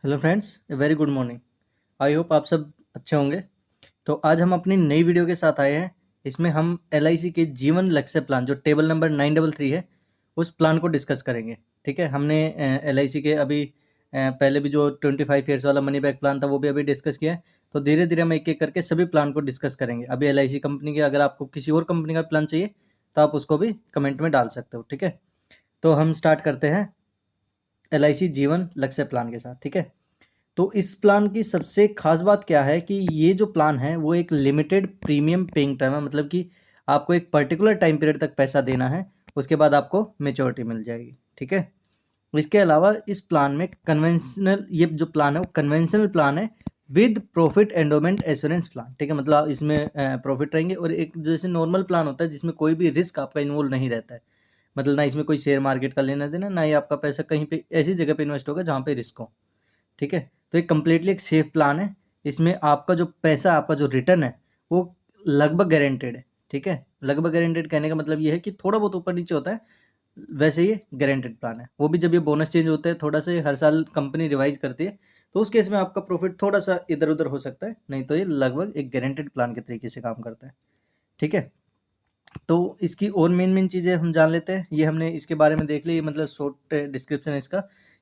Hello friends, a very good morning. I hope आप सब अच्छे होंगे। तो आज हम अपनी नई वीडियो के साथ आए हैं। इसमें हम एलआईसी के जीवन लक्ष्य प्लान जो टेबल नंबर 933 है उस प्लान को डिस्कस करेंगे। ठीक है, हमने एलआईसी के अभी पहले भी जो 25 ईयर्स वाला मनी बैक प्लान था वो भी अभी डिस्कस किया है। तो धीरे धीरे हम एक एक करके सभी प्लान को डिस्कस करेंगे। अभी एलआईसी कंपनी के अगर आपको किसी और कंपनी का प्लान चाहिए तो आप उसको भी कमेंट में डाल सकते हो। ठीक है, तो हम स्टार्ट करते हैं एलआईसी जीवन लक्ष्य प्लान के साथ। ठीक है, तो इस प्लान की सबसे खास बात क्या है कि ये जो प्लान है वो एक लिमिटेड प्रीमियम पेइंग टर्म है। मतलब कि आपको एक पर्टिकुलर टाइम पीरियड तक पैसा देना है, उसके बाद आपको मेच्योरिटी मिल जाएगी। ठीक है, इसके अलावा इस प्लान में कन्वेंशनल, ये जो प्लान है वो कन्वेंशनल प्लान है with profit endowment assurance plan. ठीक है, मतलब इसमें प्रॉफिट रहेंगे और एक जैसे नॉर्मल प्लान होता है जिसमें कोई भी रिस्क आपका इन्वॉल्व नहीं रहता है। मतलब ना इसमें कोई शेयर मार्केट का लेना देना, ना ही आपका पैसा कहीं पे ऐसी जगह पे इन्वेस्ट होगा जहाँ पे रिस्क हो। ठीक है, तो एक कंप्लीटली एक सेफ प्लान है। इसमें आपका जो पैसा, आपका जो रिटर्न है वो लगभग गारंटेड है। ठीक है, लगभग गारंटेड कहने का मतलब ये है कि थोड़ा बहुत ऊपर नीचे होता है, वैसे ये गारंटेड प्लान है। वो भी जब ये बोनस चेंज होते हैं थोड़ा सा, हर साल कंपनी रिवाइज करती है, तो उस केस में आपका प्रॉफिट थोड़ा सा इधर उधर हो सकता है, नहीं तो ये लगभग एक गारंटेड प्लान के तरीके से काम करता है। ठीक है, तो इसकी और मेन मेन चीज़ें हम जान लेते हैं। ये हमने इसके बारे में देख ली, ये मतलब शॉर्ट डिस्क्रिप्शन है इसका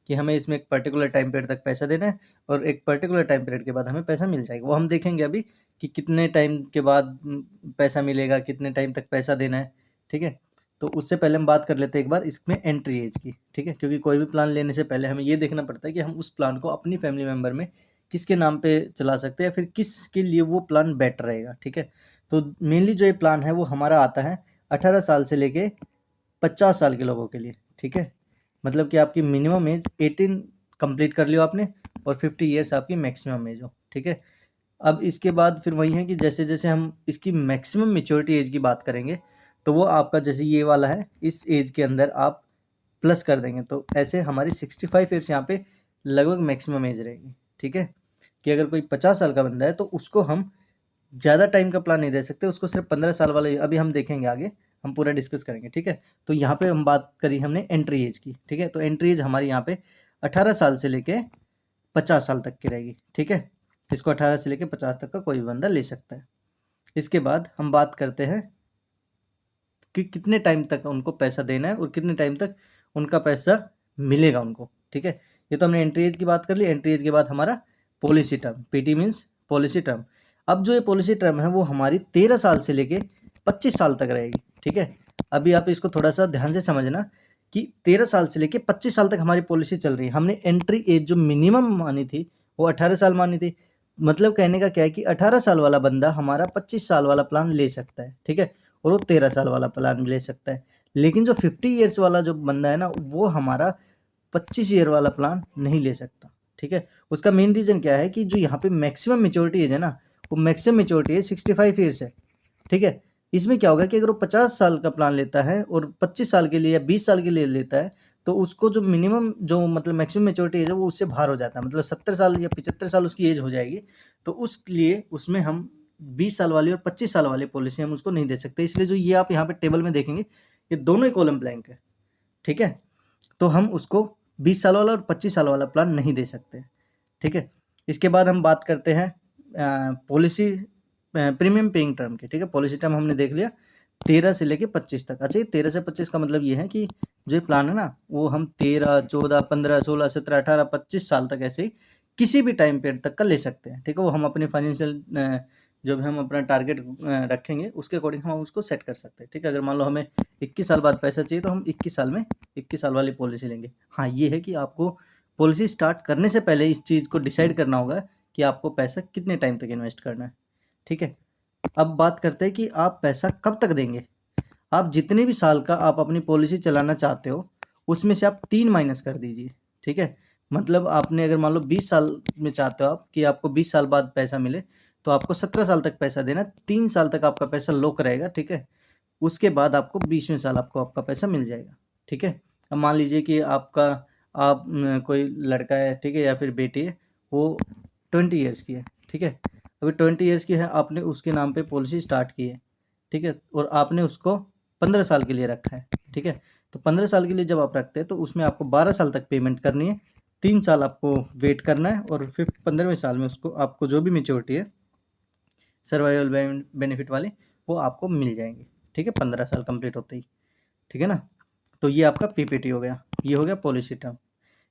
कि हमें इसमें एक पर्टिकुलर टाइम पीरियड तक पैसा देना है और एक पर्टिकुलर टाइम पीरियड के बाद हमें पैसा मिल जाएगा। वो हम देखेंगे अभी कि कितने टाइम के बाद पैसा मिलेगा, कितने टाइम तक पैसा देना है। ठीक है, तो उससे पहले हम बात कर लेते हैं एक बार इसमें एंट्री एज की। ठीक है, क्योंकि कोई भी प्लान लेने से पहले हमें ये देखना पड़ता है कि हम उस प्लान को अपनी फैमिली मेम्बर में किसके नाम पे चला सकते हैं, फिर किसके लिए वो प्लान बेटर रहेगा। ठीक है, तो मेनली जो ये प्लान है वो हमारा आता है 18 साल से लेके 50 साल के लोगों के लिए। ठीक है, मतलब कि आपकी मिनिमम एज 18 कंप्लीट कर लियो आपने और 50 ईयर्स आपकी मैक्सिमम एज हो। ठीक है, अब इसके बाद फिर वही है कि जैसे जैसे हम इसकी मैक्सिमम मेच्योरिटी एज की बात करेंगे तो वो आपका जैसे ये वाला है, इस एज के अंदर आप प्लस कर देंगे तो ऐसे हमारी 65 ईयर्स यहाँ पे लगभग मैक्सिमम एज रहेगी। ठीक है, कि अगर कोई 50 साल का बंदा है तो उसको हम ज़्यादा टाइम का प्लान नहीं दे सकते, उसको सिर्फ 15 साल वाला अभी हम देखेंगे आगे, हम पूरा डिस्कस करेंगे। ठीक है, तो यहाँ पे हम बात करी हमने एंट्री एज की। ठीक है, तो एंट्री एज हमारी यहाँ पे 18 साल से लेके 50 साल तक की रहेगी। ठीक है, इसको 18 से लेके 50 तक का कोई भी बंदा ले सकता है। इसके बाद हम बात करते हैं कि कितने टाइम तक उनको पैसा देना है और कितने टाइम तक उनका पैसा मिलेगा उनको। ठीक है, ये तो हमने एंट्री एज की बात कर ली। एंट्री एज के बाद हमारा policy term, PT means policy term. अब जो ये पॉलिसी टर्म है वो हमारी 13 साल से लेके 25 साल तक रहेगी। ठीक है, अभी आप इसको थोड़ा सा ध्यान से समझना कि 13 साल से लेके 25 साल तक हमारी पॉलिसी चल रही है। हमने एंट्री एज जो मिनिमम मानी थी वो 18 साल मानी थी। मतलब कहने का क्या है कि 18 साल वाला बंदा हमारा 25 साल वाला प्लान ले सकता है। ठीक है, और वो 13 साल वाला प्लान भी ले सकता है। लेकिन जो 50 ईयर्स वाला जो बंदा है ना वो हमारा 25 ईयर वाला प्लान नहीं ले सकता। ठीक है, उसका मेन रीज़न क्या है कि जो यहाँ पे मैक्सिमम मेच्योरिटी एज है ना, वो मैक्सिमम मेच्योरिटी एज 65 ईयर्स है। ठीक है, इसमें क्या होगा कि अगर वो 50 साल का प्लान लेता है और 25 साल के लिए या 20 साल के लिए लेता है तो उसको जो मिनिमम जो मतलब मैक्सिमम मेच्योरिटी एज है वो उससे बाहर हो जाता है, मतलब 70 साल या 75 साल उसकी एज हो जाएगी। तो उस लिए उसमें हम 20 साल वाली और 25 साल वाली पॉलिसी हम उसको नहीं दे सकते। इसलिए जो ये आप यहाँ पे टेबल में देखेंगे ये दोनों ही कॉलम ब्लैंक है। ठीक है, तो हम उसको 20 साल वाला और 25 साल वाला प्लान नहीं दे सकते। ठीक है, इसके बाद हम बात करते हैं पॉलिसी प्रीमियम पेइंग टर्म की। ठीक है, पॉलिसी टर्म हमने देख लिया 13 से लेके 25 तक। अच्छा, ये 13 से 25 का मतलब ये है कि जो ये प्लान है ना वो हम 13, 14, 15, 16, 17, 18, 25 साल तक ऐसे ही किसी भी टाइम पीरियड तक का ले सकते हैं। ठीक है, वो हम अपने फाइनेंशियल जो भी हम अपना टारगेट रखेंगे उसके अकॉर्डिंग हम उसको सेट कर सकते हैं। ठीक है, अगर मान लो हमें 21 साल बाद पैसा चाहिए तो हम 21 साल में 21 साल वाली पॉलिसी लेंगे। हाँ, ये है कि आपको पॉलिसी स्टार्ट करने से पहले इस चीज़ को डिसाइड करना होगा कि आपको पैसा कितने टाइम तक इन्वेस्ट करना है। ठीक है, अब बात करते हैं कि आप पैसा कब तक देंगे। आप जितने भी साल का आप अपनी पॉलिसी चलाना चाहते हो उसमें से आप 3 माइनस कर दीजिए। ठीक है, मतलब आपने अगर मान लो 20 साल में चाहते हो आप कि आपको 20 साल बाद पैसा मिले तो आपको 17 साल तक पैसा देना, 3 साल तक आपका पैसा लॉक रहेगा। ठीक है, उसके बाद आपको 20वें साल आपको आपका पैसा मिल जाएगा। ठीक है, अब मान लीजिए कि आपका आप कोई लड़का है, ठीक है, या फिर बेटी है, वो 20 ईयर्स की है। ठीक है, अभी 20 ईयर्स की है, आपने उसके नाम पे पॉलिसी स्टार्ट की है। ठीक है, और आपने उसको 15 साल के लिए रखा है। ठीक है, तो 15 साल के लिए जब आप रखते हैं तो उसमें आपको 12 साल तक पेमेंट करनी है। 3 साल आपको वेट करना है और फिर 15वें साल में उसको आपको जो भी मैच्योरिटी है सर्वाइवल बेनिफिट वाली वो आपको मिल जाएंगे। ठीक है, 15 साल कंप्लीट होते ही। ठीक है ना। तो ये आपका पीपीटी हो गया, ये हो गया पॉलिसी टर्म।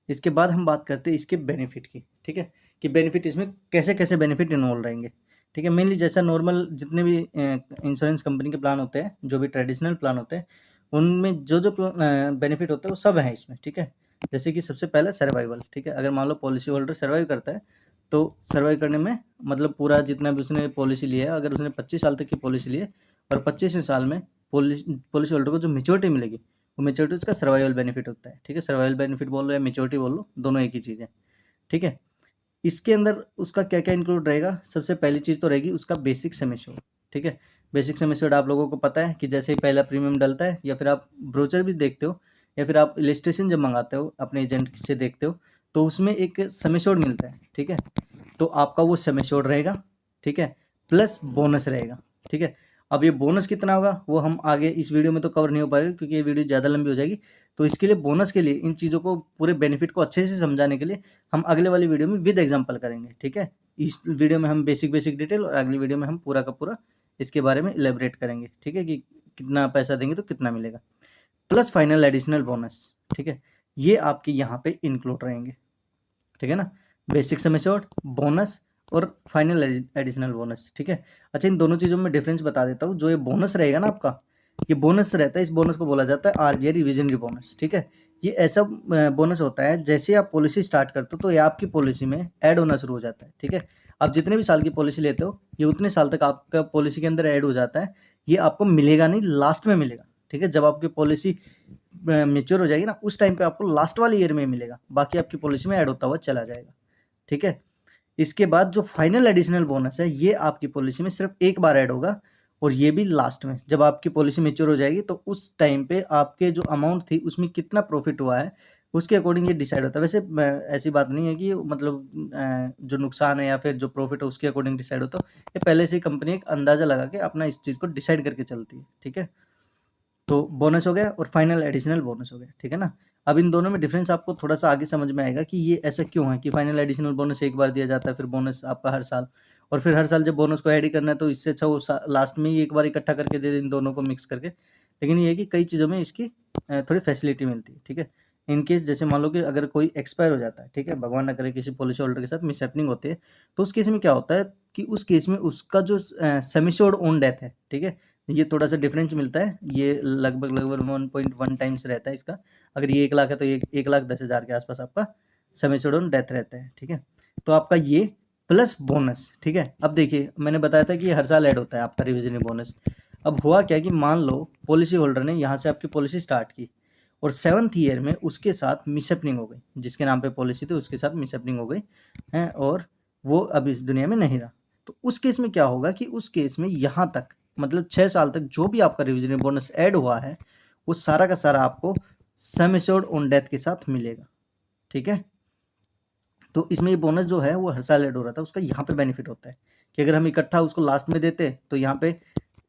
इसके बाद हम बात करते हैं इसके बेनिफिट की। ठीक है, कि बेनिफिट इसमें कैसे कैसे बेनिफिट इन्वॉल्व रहेंगे। ठीक है, मेनली जैसा नॉर्मल जितने भी इंश्योरेंस कंपनी के प्लान होते हैं, जो भी ट्रेडिशनल प्लान होते हैं, उनमें जो जो बेनिफिट होते हैं वो सब हैं इसमें। ठीक है, जैसे कि सबसे पहला सर्वाइवल। ठीक है, अगर मान लो पॉलिसी होल्डर सर्वाइव करता है तो सर्वाइव करने में मतलब पूरा जितना भी उसने पॉलिसी लिया है, अगर उसने 25 साल तक की पॉलिसी ली है और 25वें साल में पॉलिसी होल्डर को जो मेच्योरिटी मिलेगी वो मेच्योरिटी उसका सर्वाइवल बेनिफिट होता है। ठीक है, सर्वाइवल बेनिफिट बोल लो या मेच्योरिटी बोल लो, दोनों एक ही चीज़ है। ठीक है, इसके अंदर उसका क्या क्या इंक्लूड रहेगा। सबसे पहली चीज़ तो रहेगी उसका बेसिक सम एश्योर्ड। ठीक है, बेसिक सम एश्योर्ड आप लोगों को पता है कि जैसे ही पहला प्रीमियम डलता है या फिर आप ब्रोचर भी देखते हो या फिर आप इलस्ट्रेशन जब मंगाते हो अपने एजेंट से देखते हो तो उसमें एक सम एश्योर्ड मिलता है। ठीक है, तो आपका वो सम एश्योर्ड रहेगा। ठीक है, प्लस बोनस रहेगा। ठीक है, अब ये बोनस कितना होगा वो हम आगे इस वीडियो में तो कवर नहीं हो पाएगा क्योंकि ये वीडियो ज़्यादा लंबी हो जाएगी। तो इसके लिए बोनस के लिए इन चीज़ों को पूरे बेनिफिट को अच्छे से समझाने के लिए हम अगले वाली वीडियो में विद एग्जांपल करेंगे। ठीक है, इस वीडियो में हम बेसिक बेसिक डिटेल और अगली वीडियो में हम पूरा का पूरा इसके बारे में इलेबरेट करेंगे। ठीक है, कि कितना पैसा देंगे तो कितना मिलेगा, प्लस फाइनल एडिशनल बोनस। ठीक है, ये आपके यहाँ पे इंक्लूड रहेंगे। ठीक है ना, बेसिक सम एश्योर्ड, बोनस और फाइनल एडिशनल बोनस। ठीक है, अच्छा इन दोनों चीज़ों में डिफरेंस बता देता हूँ। जो ये बोनस रहेगा ना आपका, ये बोनस रहता है, इस बोनस को बोला जाता है आरबीआई रिविजनरी बोनस। ठीक है, ये ऐसा बोनस होता है जैसे आप पॉलिसी स्टार्ट करते हो तो ये आपकी पॉलिसी में ऐड होना शुरू हो जाता है। ठीक है, आप जितने भी साल की पॉलिसी लेते हो ये उतने साल तक आपका पॉलिसी के अंदर ऐड हो जाता है। ये आपको मिलेगा नहीं, लास्ट में मिलेगा। ठीक है, जब आपकी पॉलिसी मेच्योर हो जाएगी ना उस टाइम पे आपको लास्ट वाले ईयर में मिलेगा, बाकी आपकी पॉलिसी में ऐड होता हुआ चला जाएगा। ठीक है, इसके बाद जो फाइनल एडिशनल बोनस है ये आपकी पॉलिसी में सिर्फ एक बार ऐड होगा और ये भी लास्ट में, जब आपकी पॉलिसी मेच्योर हो जाएगी तो उस टाइम पे आपके जो अमाउंट थी उसमें कितना प्रॉफिट हुआ है उसके अकॉर्डिंग ये डिसाइड होता है। वैसे ऐसी बात नहीं है कि मतलब जो नुकसान है या फिर जो प्रॉफिट है उसके अकॉर्डिंग डिसाइड होता है। ये पहले से ही कंपनी एक अंदाजा लगा के अपना इस चीज़ को डिसाइड करके चलती है। ठीक है, तो बोनस हो गया और फाइनल एडिशनल बोनस हो गया। ठीक है ना, अब इन दोनों में डिफरेंस आपको थोड़ा सा आगे समझ में आएगा कि ये ऐसा क्यों है कि फाइनल एडिशनल बोनस एक बार दिया जाता है, फिर बोनस आपका हर साल, और फिर हर साल जब बोनस को ऐड ही करना है तो इससे अच्छा वो लास्ट में ही एक बार इकट्ठा करके दे दे इन दोनों को मिक्स करके। लेकिन ये है कि कई चीज़ों में इसकी थोड़ी फैसिलिटी मिलती है। ठीक है, इन केस जैसे मान लो कि अगर कोई एक्सपायर हो जाता है, ठीक है, भगवान ना करे किसी पॉलिसी होल्डर के साथ मिसहैपनिंग होती है, तो उस केस में क्या होता है कि उस केस में उसका जो सम एश्योर्ड ओन डेथ है, ठीक है, ये थोड़ा सा डिफरेंस मिलता है। ये लगभग लगभग 1.1 टाइम्स रहता है इसका। अगर ये 1 लाख है तो ये 1,10,000 के आसपास आपका सम एश्योर्ड ऑन डेथ रहता है। ठीक है, तो आपका ये प्लस बोनस। ठीक है, अब देखिए मैंने बताया था कि ये हर साल ऐड होता है आपका रिविजन बोनस। अब हुआ क्या कि मान लो पॉलिसी होल्डर ने यहाँ से आपकी पॉलिसी स्टार्ट की और 7th ईयर में उसके साथ मिसहैपनिंग हो गई, जिसके नाम पे पॉलिसी थी उसके साथ मिसहैपनिंग हो गई है और वो अब इस दुनिया में नहीं रहा। तो उस केस में क्या होगा कि उस केस में यहाँ तक मतलब 6 साल तक जो भी आपका रिविजन बोनस ऐड हुआ है वो सारा का सारा आपको सम एश्योर्ड ऑन डेथ के साथ मिलेगा। ठीक है, तो इसमें ये बोनस जो है वो हर साल ऐड हो रहा था, उसका यहाँ पे बेनिफिट होता है कि अगर हम इकट्ठा उसको लास्ट में देते तो यहाँ पे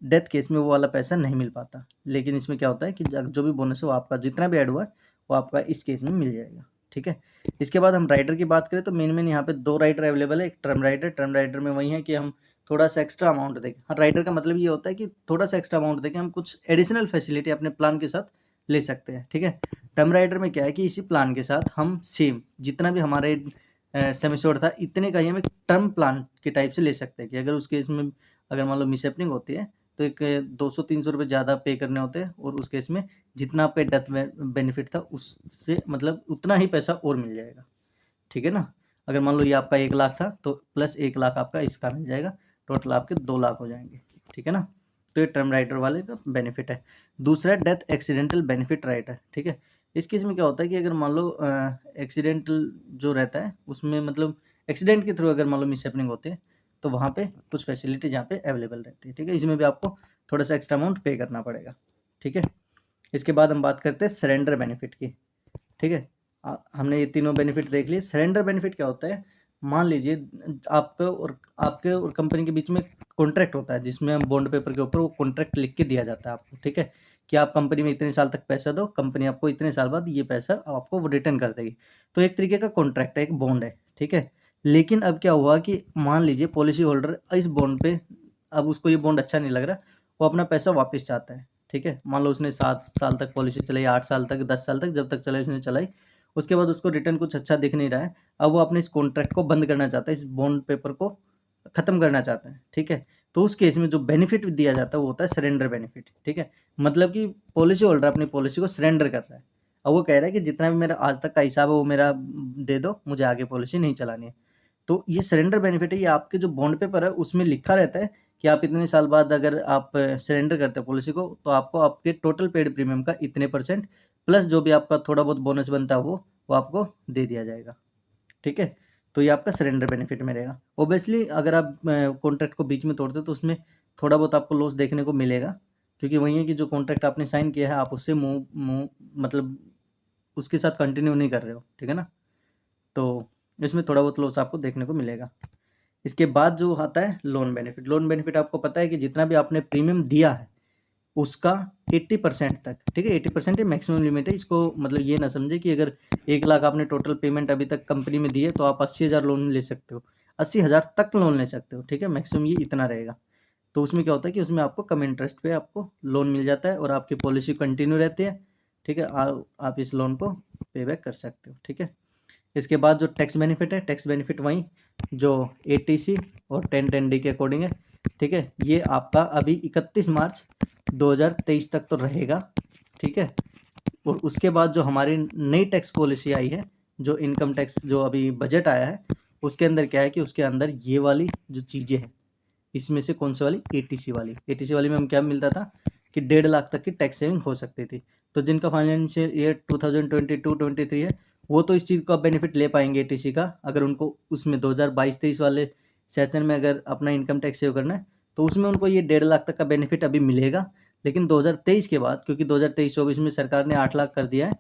डेथ केस में वो वाला पैसा नहीं मिल पाता। लेकिन इसमें क्या होता है कि जो भी बोनस है वो आपका जितना भी ऐड हुआ है वो आपका इस केस में मिल जाएगा। ठीक है, इसके बाद हम राइडर की बात करें तो मेन यहाँ पे 2 राइडर अवेलेबल है। एक टर्म राइडर, टर्म राइडर में वही है कि हम थोड़ा सा एक्स्ट्रा अमाउंट देंगे। हाँ, राइडर का मतलब ये होता है कि थोड़ा सा एक्स्ट्रा अमाउंट देके हम कुछ एडिशनल फैसिलिटी अपने प्लान के साथ ले सकते हैं। ठीक है, टर्म राइडर में क्या है कि इसी प्लान के साथ हम सेम जितना भी हमारे सम एश्योर्ड था इतने का ही हम एक टर्म प्लान के टाइप से ले सकते हैं कि अगर उस केस में अगर मान लो मिसहैपनिंग होती है तो एक 200-300 रुपये ज़्यादा पे करने होते हैं और उस केस में जितना आपका डेथ बेनिफिट था उससे मतलब उतना ही पैसा और मिल जाएगा। ठीक है ना, अगर मान लो ये आपका 1 लाख था तो प्लस 1 लाख आपका इसका मिल जाएगा, टोटल आपके 2 लाख हो जाएंगे। ठीक है ना, तो ये टर्म राइटर वाले का बेनिफिट है। दूसरा डेथ एक्सीडेंटल बेनिफिट राइटर। ठीक है, इस केस में क्या होता है कि अगर मान लो एक्सीडेंटल जो रहता है उसमें मतलब एक्सीडेंट के थ्रू अगर मान लो मिसहैपनिंग होती है तो वहाँ पे कुछ फैसिलिटी यहाँ पे अवेलेबल रहती है। ठीक है, इसमें भी आपको थोड़ा सा एक्स्ट्रा अमाउंट पे करना पड़ेगा। ठीक है, इसके बाद हम बात करते हैं सरेंडर बेनिफिट की। ठीक है, हमने ये तीनों बेनिफिट देख लिए। सरेंडर बेनिफिट क्या होता है, मान लीजिए आपके और कंपनी के बीच में कॉन्ट्रैक्ट होता है जिसमें हम बॉन्ड पेपर के ऊपर वो कॉन्ट्रैक्ट लिख के दिया जाता है आपको। ठीक है, कि आप कंपनी में इतने साल तक पैसा दो, कंपनी आपको इतने साल बाद ये पैसा आपको रिटर्न कर देगी। तो एक तरीके का कॉन्ट्रैक्ट है, एक बॉन्ड है, ठीक है। लेकिन अब क्या हुआ कि मान लीजिए पॉलिसी होल्डर इस बॉन्ड पे, अब उसको ये बॉन्ड अच्छा नहीं लग रहा, वो अपना पैसा वापस चाहता है, ठीक है। मान लो उसने 7 साल तक पॉलिसी चलाई, 8 साल तक, 10 साल तक, जब तक चलाई उसने चलाई, उसके बाद उसको रिटर्न कुछ अच्छा दिख नहीं रहा है। अब वो अपने इस कॉन्ट्रैक्ट को बंद करना चाहता है, इस बॉन्ड पेपर को ख़त्म करना चाहता है, ठीक है। तो उस केस में जो बेनिफिट दिया जाता है वो होता है सरेंडर बेनिफिट, ठीक है। मतलब कि पॉलिसी होल्डर अपनी पॉलिसी को सरेंडर कर रहा है। अब वो कह रहा है कि जितना भी मेरा आज तक का हिसाब है वो मेरा दे दो, मुझे आगे पॉलिसी नहीं चलानी है। तो ये सरेंडर बेनिफिट है, ये आपके जो बॉन्ड पेपर है उसमें लिखा रहता है कि आप इतने साल बाद अगर आप सरेंडर करते हैं पॉलिसी को, तो आपको आपके टोटल पेड प्रीमियम का इतने % प्लस जो भी आपका थोड़ा बहुत बोनस बनता है वो आपको दे दिया जाएगा, ठीक है। तो ये आपका सरेंडर बेनिफिट में रहेगा। ऑब्वियसली अगर आप कॉन्ट्रैक्ट को बीच में तोड़ते हो तो उसमें थोड़ा बहुत आपको लॉस देखने को मिलेगा, क्योंकि वही है कि जो कॉन्ट्रैक्ट आपने साइन किया है आप उससे मतलब उसके साथ कंटिन्यू नहीं कर रहे हो, ठीक है ना। तो इसमें थोड़ा बहुत लॉस आपको देखने को मिलेगा। इसके बाद जो आता है लोन बेनिफिट। लोन बेनिफिट आपको पता है कि जितना भी आपने प्रीमियम दिया है उसका 80% तक, ठीक है। 80% ये मैक्सिमम लिमिट है। इसको मतलब ये ना समझे कि अगर 1 लाख आपने टोटल पेमेंट अभी तक कंपनी में दी है तो आप 80,000 लोन ले सकते हो, 80,000 तक लोन ले सकते हो, ठीक है। मैक्सिमम ये इतना रहेगा। तो उसमें क्या होता है कि उसमें आपको कम इंटरेस्ट पे आपको लोन मिल जाता है और आपकी पॉलिसी कंटिन्यू रहती है, ठीक है। आप इस लोन को पे बैक कर सकते हो, ठीक है। इसके बाद जो टैक्स बेनिफिट है, टैक्स बेनिफिट वही जो एटीसी और 1010D के अकॉर्डिंग है, ठीक है। ये आपका अभी 31 मार्च 2023 तक तो रहेगा, ठीक है। और उसके बाद जो हमारी नई टैक्स पॉलिसी आई है, जो इनकम टैक्स जो अभी बजट आया है, उसके अंदर क्या है कि उसके अंदर ये वाली जो चीज़ें हैं, इसमें से कौन सी वाली, एटीसी वाली। एटीसी वाली में हम क्या मिलता था कि 1.5 लाख तक की टैक्स सेविंग हो सकती थी। तो जिनका फाइनेंशियल ईयर 2022-23 है वो तो इस चीज़ का बेनिफिट ले पाएंगे एटीसी का, अगर उनको उसमें 2022-23 वाले सेशन में अगर अपना इनकम टैक्स सेव करना है तो उसमें उनको ये 1.5 लाख तक का बेनिफिट अभी मिलेगा। लेकिन 2023 के बाद, क्योंकि 2023-24 में सरकार ने 8 लाख कर दिया है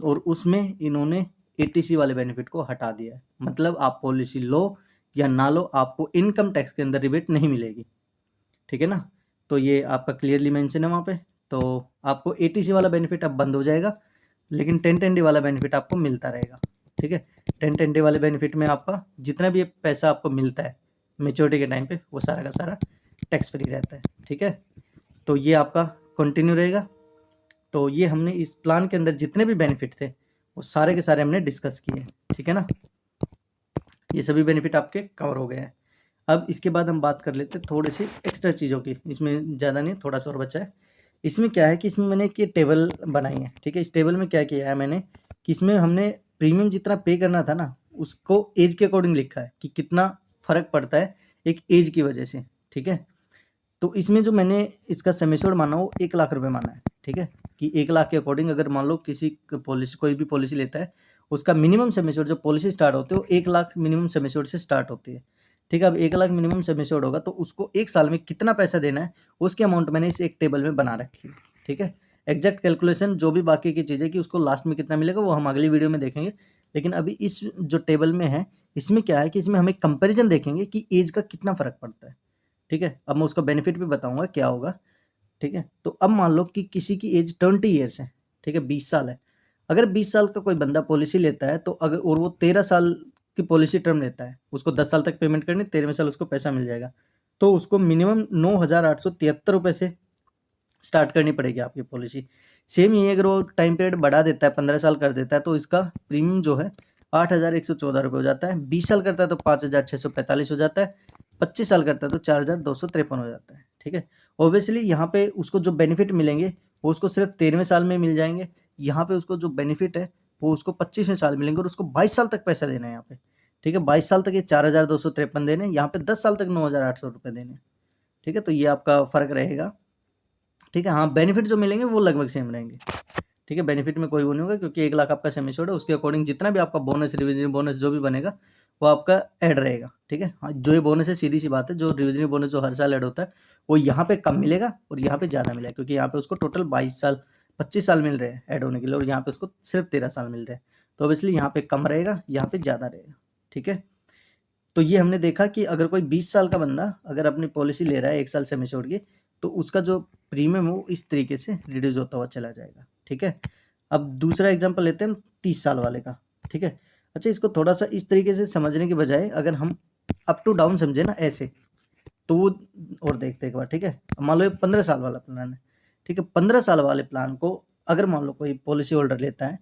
और उसमें इन्होंने एटीसी वाले बेनिफिट को हटा दिया है। मतलब आप पॉलिसी लो या ना लो, आपको इनकम टैक्स के अंदर रिबेट नहीं मिलेगी, ठीक है ना। तो ये आपका क्लियरली मेंशन है वहाँ पे। तो आपको एटीसी वाला बेनिफिट अब बंद हो जाएगा, लेकिन 1010D वाला बेनिफिट आपको मिलता रहेगा, ठीक है। 1010D वाले बेनिफिट में आपका जितना भी पैसा आपको मिलता है मेच्योरिटी के टाइम पे वो सारा का सारा टैक्स फ्री रहता है, ठीक है। तो ये आपका कंटिन्यू रहेगा। तो ये हमने इस प्लान के अंदर जितने भी बेनिफिट थे वो सारे के सारे हमने डिस्कस किए, ठीक है ना। ये सभी बेनिफिट आपके कवर हो गए हैं। अब इसके बाद हम बात कर लेते हैं थोड़ी सी एक्स्ट्रा चीज़ों की। इसमें ज़्यादा नहीं, थोड़ा सा और बचा है। इसमें क्या है कि इसमें मैंने एक ये टेबल बनाई है, ठीक है। इस टेबल में क्या किया है मैंने कि इसमें हमने प्रीमियम जितना पे करना था ना उसको एज के अकॉर्डिंग लिखा है कि कितना फ़र्क पड़ता है एक एज की वजह से, ठीक है। तो इसमें जो मैंने इसका सम एश्योर्ड माना वो 1 लाख रुपए माना है, ठीक है। कि 1 लाख के अकॉर्डिंग अगर मान लो किसी पॉलिसी कोई भी पॉलिसी लेता है उसका मिनिमम सम एश्योर्ड जो पॉलिसी स्टार्ट होती है वो 1 लाख मिनिमम सम एश्योर्ड से स्टार्ट होती है, ठीक है। अब 1 लाख मिनिमम सम एश्योर्ड होगा तो उसको 1 साल में कितना पैसा देना है उसकी अमाउंट मैंने इस एक टेबल में बना रखी है, ठीक है। एग्जैक्ट कैलकुलेशन जो भी बाकी की चीज़ें कि उसको लास्ट में कितना मिलेगा वो हम अगली वीडियो में देखेंगे। लेकिन अभी इस जो टेबल में है इसमें क्या है कि इसमें हम एक कंपेरिजन देखेंगे कि एज का कितना फ़र्क पड़ता है, ठीक है। अब मैं उसका बेनिफिट भी बताऊंगा क्या होगा, ठीक है। तो अब मान लो कि किसी की एज 20 ईयर्स है, ठीक है, 20 साल है। अगर 20 साल का कोई बंदा पॉलिसी लेता है तो अगर और वो 13 साल की पॉलिसी टर्म लेता है, उसको 10 साल तक पेमेंट करनी, 13वें साल उसको पैसा मिल जाएगा, तो उसको मिनिमम 9,873 रुपये से स्टार्ट करनी पड़ेगी आपकी पॉलिसी। सेम ये अगर वो टाइम पीरियड बढ़ा देता है, 15 साल कर देता है, तो इसका प्रीमियम जो है 8,114 रुपये हो जाता है। 20 साल करता है तो 5,645 हो जाता है। 25 साल करता है तो 4,253 हो जाता है, ठीक है। ऑब्वियसली यहाँ पे उसको जो बेनिफिट मिलेंगे वो उसको सिर्फ 13वें साल में मिल जाएंगे। यहाँ पे उसको जो बेनिफिट है वो उसको 25वें साल मिलेंगे और उसको 22 साल तक पैसा देना है यहाँ पे, ठीक है। 22 साल तक ये 4,253 देने, यहाँ पे 10 साल तक 9,800 रुपये देने, ठीक है। तो ये आपका फ़र्क रहेगा, ठीक है। हाँ, बेनिफिट जो मिलेंगे वो लगभग सेम रहेंगे, ठीक है। बेनिफिट में कोई वो नहीं होगा क्योंकि 1 लाख आपका सम एश्योर्ड है, उसके अकॉर्डिंग जितना भी आपका बोनस रिविजन बोनस जो भी बनेगा वो आपका ऐड रहेगा, ठीक है। हाँ, जो ये बोनस है सीधी सी बात है, जो रिविजन बोनस जो हर साल ऐड होता है वो यहाँ पे कम मिलेगा और यहाँ पे ज़्यादा मिलेगा, क्योंकि यहाँ पे उसको टोटल 22 साल 25 साल मिल रहे हैं ऐड होने के लिए और यहाँ पे उसको सिर्फ 13 साल मिल रहे हैं। तो ऑब्वियसली यहाँ पे कम रहेगा, यहाँ पे ज़्यादा रहेगा, ठीक है। तो ये हमने देखा कि अगर कोई 20 साल का बंदा अगर अपनी पॉलिसी ले रहा है 1 साल सम एश्योर्ड की तो उसका जो प्रीमियम है वो इस तरीके से रिड्यूस होता हुआ चला जाएगा। ठीक है, अब दूसरा एग्जांपल लेते हैं हम 30 साल वाले का। ठीक है, अच्छा इसको थोड़ा सा इस तरीके से समझने के बजाय अगर हम अप टू डाउन समझे ना ऐसे, तो वो और देखते हैं एक बार। ठीक है, मान लो ये 15 साल वाला प्लान है। ठीक है, 15 साल वाले प्लान को अगर मान लो कोई पॉलिसी होल्डर लेता है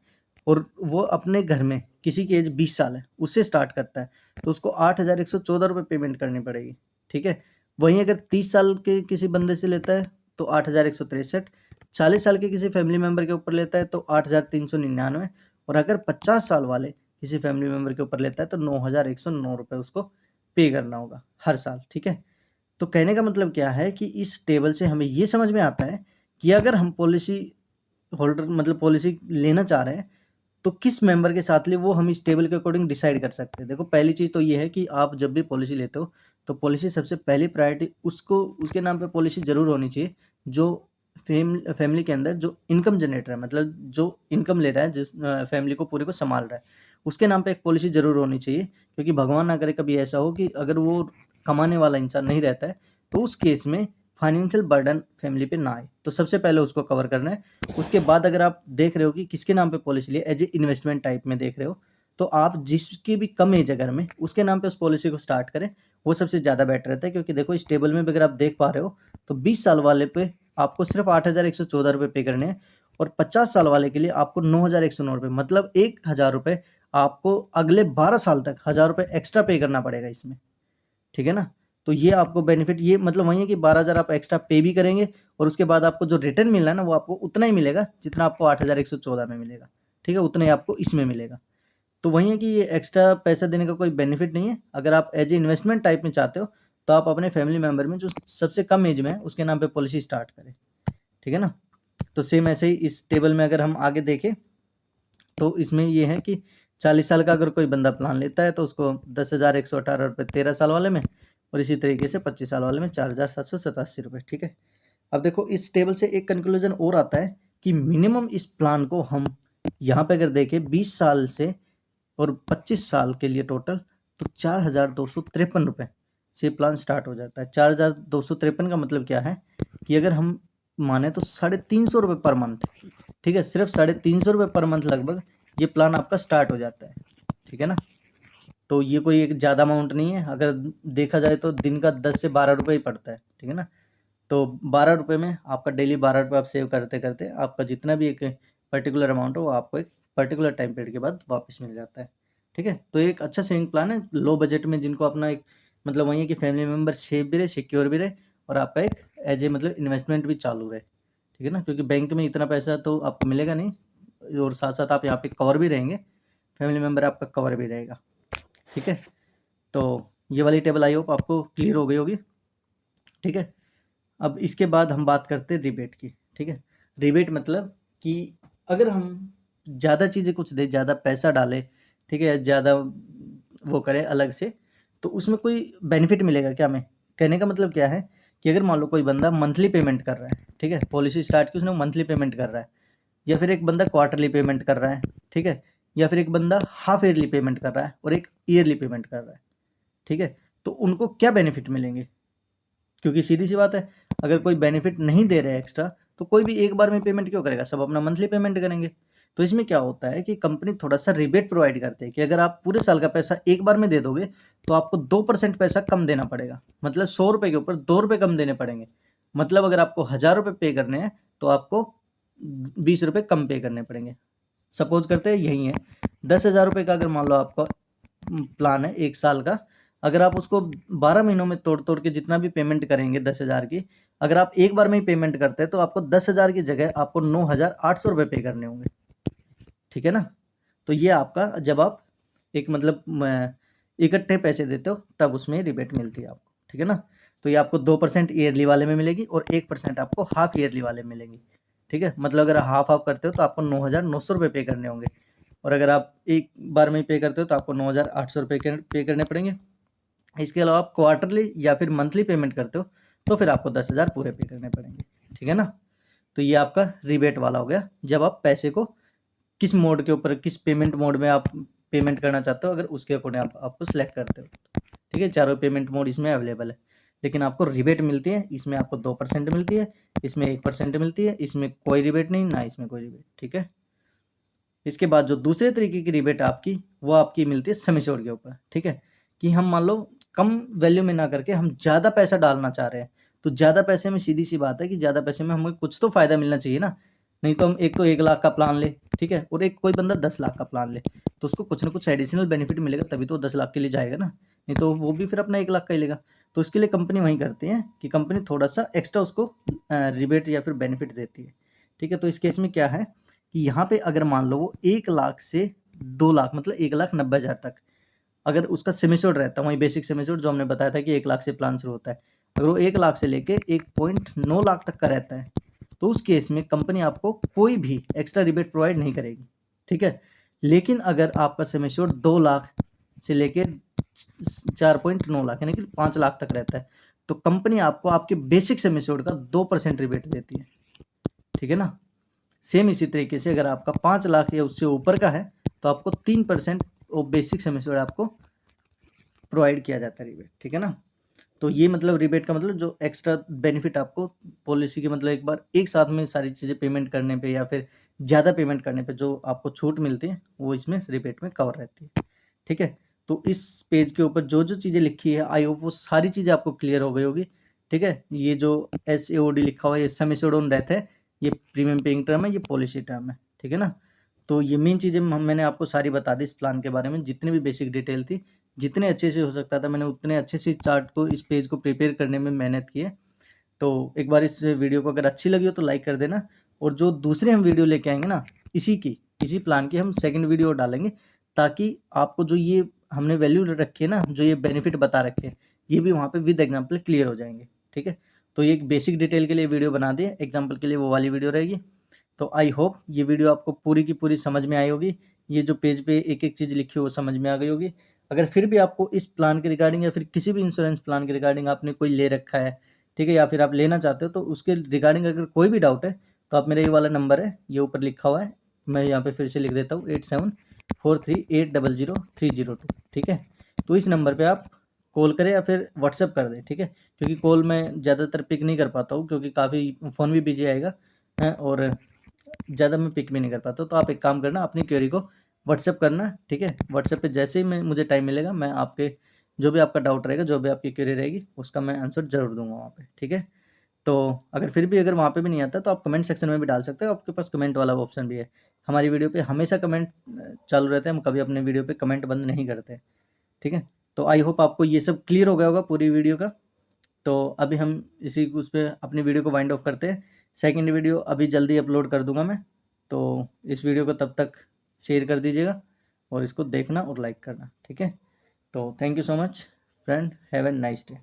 और वो अपने घर में किसी की एज 20 साल है उससे स्टार्ट करता है, तो उसको 8,114 रुपये पेमेंट करनी पड़ेगी। ठीक है, वहीं अगर 30 साल के किसी बंदे से लेता है तो 8,163, 40 साल के किसी फैमिली मेम्बर के ऊपर लेता है तो 8,399, और अगर 50 साल वाले किसी फैमिली मेम्बर के ऊपर लेता है तो 9,109 रुपये उसको पे करना होगा हर साल। ठीक है, तो कहने का मतलब क्या है कि इस टेबल से हमें ये समझ में आता है कि अगर हम पॉलिसी होल्डर मतलब पॉलिसी लेना चाह रहे हैं तो किस मेंबर के साथ ले वो हम इस टेबल के अकॉर्डिंग डिसाइड कर सकते हैं। देखो पहली चीज़ तो ये है कि आप जब भी पॉलिसी लेते हो तो पॉलिसी सबसे पहली प्रायोरिटी उसको उसके नाम पे पॉलिसी ज़रूर होनी चाहिए जो फैमिली के अंदर जो इनकम जनरेटर है, मतलब जो इनकम ले रहा है, जिस फैमिली को पूरे को संभाल रहा है, उसके नाम पे एक पॉलिसी ज़रूर होनी चाहिए। क्योंकि भगवान ना करे कभी ऐसा हो कि अगर वो कमाने वाला इंसान नहीं रहता है तो उस केस में फाइनेंशियल बर्डन फैमिली पे ना आए, तो सबसे पहले उसको कवर करना है। उसके बाद अगर आप देख रहे हो कि किसके नाम पे पॉलिसी लिए एज ए इन्वेस्टमेंट टाइप में देख रहे हो, तो आप जिसकी भी कम एज अगर में उसके नाम पे उस पॉलिसी को स्टार्ट करें, वो सबसे ज़्यादा बेटर रहता है। क्योंकि देखो इस टेबल में भी अगर आप देख पा रहे हो तो 20 साल वाले पे आपको सिर्फ 8,114 रुपये पे करने हैं, और 50 साल वाले के लिए आपको 9,109 रुपये, मतलब 1,000 रुपये आपको अगले 12 साल तक 1,000 रुपये एक्स्ट्रा पे करना पड़ेगा इसमें। ठीक है ना, तो ये आपको बेनिफिट ये मतलब वही है कि 12,000 आप एक्स्ट्रा पे भी करेंगे और उसके बाद आपको जो रिटर्न मिलना है ना वो आपको उतना ही मिलेगा जितना आपको 8,114 में मिलेगा। ठीक है, उतना ही आपको इसमें मिलेगा। तो वही है कि ये एक्स्ट्रा पैसा देने का कोई बेनिफिट नहीं है। अगर आप एज ए इन्वेस्टमेंट टाइप में चाहते हो तो आप अपने फैमिली मेम्बर में जो सबसे कम एज में है उसके नाम पे पॉलिसी स्टार्ट करें। ठीक है ना, तो सेम ऐसे ही इस टेबल में अगर हम आगे देखें तो इसमें ये है कि 40 साल का अगर कोई बंदा प्लान लेता है तो उसको 10,118 रुपये 13 साल वाले में, और इसी तरीके से 25 साल वाले में 4,787 रुपये। ठीक है, अब देखो इस टेबल से एक कंक्लूजन और आता है कि मिनिमम इस प्लान को हम यहाँ पे अगर देखें 20 साल से और 25 साल के लिए टोटल, तो 4,253 रुपये से प्लान स्टार्ट हो जाता है। 4,253 का मतलब क्या है कि अगर हम माने तो 350 रुपये पर मंथ। ठीक है, सिर्फ 350 रुपये पर मंथ लगभग ये प्लान आपका स्टार्ट हो जाता है। ठीक है ना, तो ये कोई एक ज़्यादा अमाउंट नहीं है। अगर देखा जाए तो दिन का 10 से 12 रुपये ही पड़ता है। ठीक है ना, तो 12 रुपये में आपका डेली 12 रुपये आप सेव करते करते आपका जितना भी एक पर्टिकुलर अमाउंट हो वो आपको एक पर्टिकुलर टाइम पीरियड के बाद वापस मिल जाता है। ठीक है, तो एक अच्छा सेविंग प्लान है लो बजट में, जिनको अपना एक मतलब वही है कि फैमिली मेम्बर सेफ भी रहे, सिक्योर भी रहे, और आपका एक एज ए मतलब इन्वेस्टमेंट भी चालू रहे। ठीक है ना, क्योंकि बैंक में इतना पैसा तो आपको मिलेगा नहीं, और साथ साथ आप यहाँ पे कवर भी रहेंगे, फैमिली मेम्बर आपका कवर भी रहेगा। ठीक है, तो ये वाली टेबल आई होप आपको क्लियर हो गई होगी। ठीक है, अब इसके बाद हम बात करते हैं रिबेट की। ठीक है, रिबेट मतलब कि अगर हम ज़्यादा चीज़ें कुछ दे, ज़्यादा पैसा डालें, ठीक है, ज़्यादा वो करें अलग से, तो उसमें कोई बेनिफिट मिलेगा क्या हमें? कहने का मतलब क्या है कि अगर मान लो कोई बंदा मंथली पेमेंट कर रहा है, ठीक है, पॉलिसी स्टार्ट की उसने मंथली पेमेंट कर रहा है, या फिर एक बंदा क्वार्टरली पेमेंट कर रहा है, ठीक है, या फिर एक बंदा हाफ ईयरली पेमेंट कर रहा है और एक ईयरली पेमेंट कर रहा है। ठीक है, तो उनको क्या बेनिफिट मिलेंगे? क्योंकि सीधी सी बात है, अगर कोई बेनिफिट नहीं दे रहे एक्स्ट्रा तो कोई भी एक बार में पेमेंट क्यों करेगा, सब अपना मंथली पेमेंट करेंगे। तो इसमें क्या होता है कि कंपनी थोड़ा सा रिबेट प्रोवाइड करते हैं कि अगर आप पूरे साल का पैसा एक बार में दे दोगे तो आपको 2% पैसा कम देना पड़ेगा, मतलब 100 रुपये के ऊपर 2 रुपये कम देने पड़ेंगे। मतलब अगर आपको 1,000 रुपये पे करने हैं तो आपको 20 रुपये कम पे करने पड़ेंगे। सपोज करते हैं यही है 10,000 रुपये का अगर मान लो आपका प्लान है एक साल का, अगर आप उसको 12 महीनों में तोड़ तोड़ के जितना भी पेमेंट करेंगे 10,000 की, अगर आप एक बार में ही पेमेंट करते हैं तो आपको 10,000 की जगह आपको 9,800 रुपये पे करने होंगे। ठीक है ना, तो ये आपका जब आप एक मतलब इकट्ठे पैसे देते हो तब उसमें रिबेट मिलती है आपको। ठीक है ना, तो ये आपको 2% ईयरली वाले में मिलेगी और 1% आपको हाफ ईयरली वाले में मिलेंगी। ठीक है, मतलब अगर हाफ हाफ करते हो तो आपको 9,900 रुपये पे करने होंगे, और अगर आप एक बार में ही पे करते हो तो आपको 9,800 रुपये पे करने पड़ेंगे। इसके अलावा आप क्वार्टरली या फिर मंथली पेमेंट करते हो तो फिर आपको 10,000 पूरे पे करने पड़ेंगे। ठीक है ना, तो ये आपका रिबेट वाला हो गया, जब आप पैसे को किस मोड के ऊपर किस पेमेंट मोड में आप पेमेंट करना चाहते हो, अगर उसके अकॉर्डिंग आप आपको सेलेक्ट करते हो। ठीक है, चारों पेमेंट मोड इसमें अवेलेबल है। लेकिन आपको रिबेट मिलती है, इसमें आपको 2% मिलती है, इसमें 1% मिलती है, इसमें कोई रिबेट नहीं, ना इसमें कोई रिबेट। ठीक है, इसके बाद जो दूसरे तरीके की रिबेट आपकी, वो आपकी मिलती है सम एश्योर्ड के ऊपर। ठीक है, कि हम मान लो कम वैल्यू में ना करके हम ज़्यादा पैसा डालना चाह रहे हैं, तो ज़्यादा पैसे में सीधी सी बात है कि ज़्यादा पैसे में हमें कुछ तो फ़ायदा मिलना चाहिए ना। नहीं तो हम एक तो 1 लाख का प्लान ले, ठीक है, और एक कोई बंदा 10 लाख का प्लान ले, तो उसको कुछ ना कुछ एडिशनल बेनिफिट मिलेगा, तभी तो 10 लाख के लिए जाएगा ना, नहीं तो वो भी फिर अपना 1 लाख का ही लेगा। तो इसके लिए कंपनी वही करती है कि कंपनी थोड़ा सा एक्स्ट्रा उसको रिबेट या फिर बेनिफिट देती है। ठीक है, तो इस केस में क्या है कि यहाँ पे अगर मान लो वो 1 लाख से 2 लाख, मतलब 1,90,000 तक अगर उसका सेमेस्योर्ड रहता है, वही बेसिक सेमेस्योर्ड जो हमने बताया था कि 1 लाख से प्लान शुरू होता है, अगर वो 1 लाख से लेके 1.9 लाख तक का रहता है, तो उस केस में कंपनी आपको कोई भी एक्स्ट्रा रिबेट प्रोवाइड नहीं करेगी। ठीक है, लेकिन अगर आपका सेमेस्योर्ड 2 लाख से लेके 4.9 लाख यानी कि 5 लाख तक रहता है, तो कंपनी आपको आपके बेसिक सेमेस्योर्ड का 2% रिबेट देती है। ठीक है ना, सेम इसी तरीके से अगर आपका 5 लाख या उससे ऊपर का है, तो आपको 3% वो बेसिक सेमेस्टर आपको प्रोवाइड किया जाता है रिबेट। ठीक है ना, तो ये मतलब रिबेट का मतलब जो एक्स्ट्रा बेनिफिट आपको पॉलिसी के, मतलब एक बार एक साथ में सारी चीज़ें पेमेंट करने पे या फिर ज़्यादा पेमेंट करने पे जो आपको छूट मिलती है, वो इसमें रिबेट में कवर रहती है। ठीक है, तो इस पेज के ऊपर जो जो चीज़ें लिखी है, आई होप वो सारी चीज़ें आपको क्लियर हो गई होगी। ठीक है, ये जो SAOD लिखा हुआ है, ये सम एश्योर्ड ऑन डेथ है, ये प्रीमियम पेइंग टर्म है, ये पॉलिसी टर्म है। ठीक है ना, तो ये मेन चीज़ें मैंने आपको सारी बता दी इस प्लान के बारे में, जितनी भी बेसिक डिटेल थी, जितने अच्छे से हो सकता था मैंने उतने अच्छे से चार्ट को, इस पेज को प्रिपेयर करने में मेहनत की है। तो एक बार इस वीडियो को अगर अच्छी लगी हो तो लाइक कर देना, और जो दूसरे हम वीडियो लेके आएंगे ना, इसी प्लान की हम सेकंड वीडियो डालेंगे, ताकि आपको जो ये हमने वैल्यू रखी है ना, जो ये बेनिफिट बता रखे हैं, ये भी वहाँ पे विद एग्जाम्पल क्लियर हो जाएंगे। ठीक है, तो ये एक बेसिक डिटेल के लिए वीडियो बना दिए, एग्जाम्पल के लिए वो वाली वीडियो रहेगी। तो आई होप ये वीडियो आपको पूरी की पूरी समझ में आई होगी, ये जो पेज पे एक एक चीज़ लिखी हो वो समझ में आ गई होगी। अगर फिर भी आपको इस प्लान के रिगार्डिंग या फिर किसी भी इंश्योरेंस प्लान के रिगार्डिंग आपने कोई ले रखा है, ठीक है, या फिर आप लेना चाहते हो, तो उसके रिगार्डिंग अगर कोई भी डाउट है, तो आप मेरा ये वाला नंबर है, ये ऊपर लिखा हुआ है, मैं यहाँ पे फिर से लिख देता हूँ, 8743800302। ठीक है, तो इस नंबर पे आप कॉल करें या फिर व्हाट्सएप कर दें। ठीक है, क्योंकि कॉल मैं ज़्यादातर पिक नहीं कर पाता हूँ, क्योंकि काफ़ी फ़ोन भी बिजी आएगा हैं, और ज़्यादा मैं पिक भी नहीं कर पाता। तो आप एक काम करना, अपनी क्वेरी को व्हाट्सएप करना। ठीक है, व्हाट्सएप पे जैसे ही मैं मुझे टाइम मिलेगा, मैं आपके जो भी आपका डाउट रहेगा, जो भी आपकी क्वेरी रहेगी, उसका मैं आंसर ज़रूर दूंगा वहाँ पे। ठीक है, तो अगर फिर भी अगर वहाँ पे भी नहीं आता, तो आप कमेंट सेक्शन में भी डाल सकते हो, आपके पास कमेंट वाला ऑप्शन भी है। हमारी वीडियो पे हमेशा कमेंट चालू रहते हैं, हम कभी अपने वीडियो पे कमेंट बंद नहीं करते। ठीक है, तो आई होप आपको ये सब क्लियर हो गया होगा पूरी वीडियो का। तो अभी हम इसी उस पे अपनी वीडियो को वाइंड ऑफ करते हैं। सेकंड वीडियो अभी जल्दी अपलोड कर दूंगा मैं, तो इस वीडियो को तब तक शेयर कर दीजिएगा, और इसको देखना और लाइक करना। ठीक है, तो thank you so much friend, have a nice day.